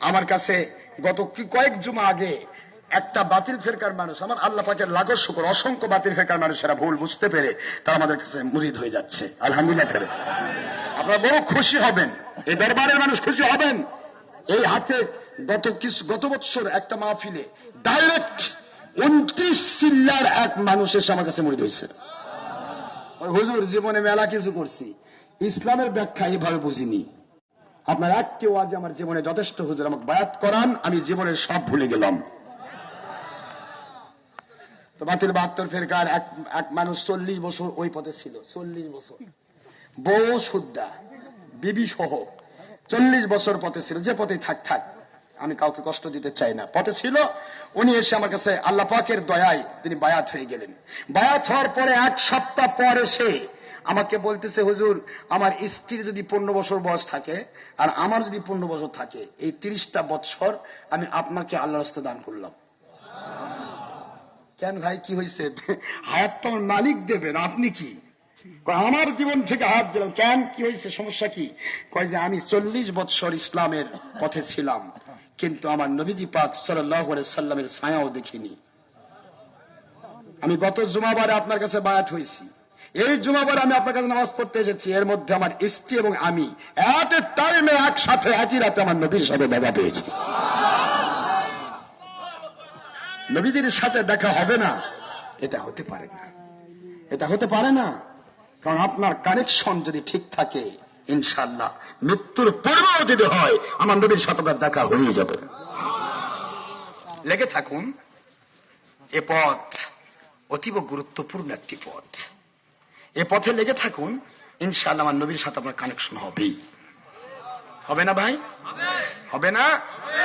আমার কাছে গত কয়েক জুমা আগে একটা বাতিল ফেরকার মানুষ, আমার আল্লাহ পাকের লাখো শুকর, অসংখ্য বাতিল ফেরকার মানুষেরা ভুল বুঝতে পেরে তারা আমাদের কাছে মুরিদ হয়ে যাচ্ছে, আলহামদুলিল্লাহ। আপনারা বড় খুশি হবেন, এই দরবারের মানুষ খুশি হবেন। এই হাতে গত বছর একটা মাহফিলে ডাইরেক্ট 29 চিল্লার এক মানুষ এসে আমার কাছে মুরিদ হয়েছে। হুজুর জীবনে মেলা কিছু করছি, ইসলামের ব্যাখ্যা এইভাবে বুঝিনি, আপনার একটি ওয়াজ আমার জীবনে যথেষ্ট, হুজুর আমাকে বায়াত করান, আমি জীবনের সব ভুলে গেলাম। তো বাতিল 72 ফেরকার এক মানুষ 40 বছর ওই পথে ছিল, 40 বছর, বউ সুদ্দা বিবি সহ 40 বছর পথে ছিল। যে পথে থাক, আমি কাউকে কষ্ট দিতে চাই না, পথে ছিল। উনি এসে আমার কাছে আল্লাহ পাকের দয়ায় তিনি বায়াত হয়ে গেলেন। বায়াত হওয়ার পরে 1 সপ্তাহ পর এসে আমাকে বলতেছে, হুজুর আমার স্ত্রীর যদি 15 বছর বয়স থাকে আর আমার যদি 15 বছর থাকে, এই 30টা বছর আমি আপনাকে আল্লাহর রাস্তায় দান করলাম। কেন ভাই কি হয়েছে? হায়াত তো আমার মালিক দেবেন, আপনি কি? আমার জীবন থেকে হাত দিলাম। কেন কি হয়েছে, সমস্যা কি? কয় যে আমি 40 বছর ইসলামের পথে ছিলাম, কিন্তু আমার নবীজি পাক সাল্লাল্লাহু আলাইহি সাল্লামের ছায়াও দেখিনি। আমি গত জুমাবারে আপনার কাছে বায়াত হয়েছি, এই জুমাবারে আমি আপনার কাছে নামাজ পড়তে এসেছি, এর মধ্যে আমার স্ত্রী এবং আমি এত টাইমে একসাথে একই রাতে আমার নবীর সাথে দেখা পেয়েছি। নবীজির সাথে দেখা হবে না, এটা হতে পারে না, এটা হতে পারে না। কারণ আপনার কানেকশন যদি ঠিক থাকে, ইনশাআল্লাহ মৃত্যুর পরেও যদি হয়, আমার নবীর সাথে দেখা হয়ে যাবে। লেগে থাকুন, এ পথ অতীব গুরুত্বপূর্ণ একটি পথ, এ পথে লেগে থাকুন, ইনশাআল্লাহ আমার নবীর সাথে আপনার কানেকশন হবেই। হবে না ভাই? হবে না?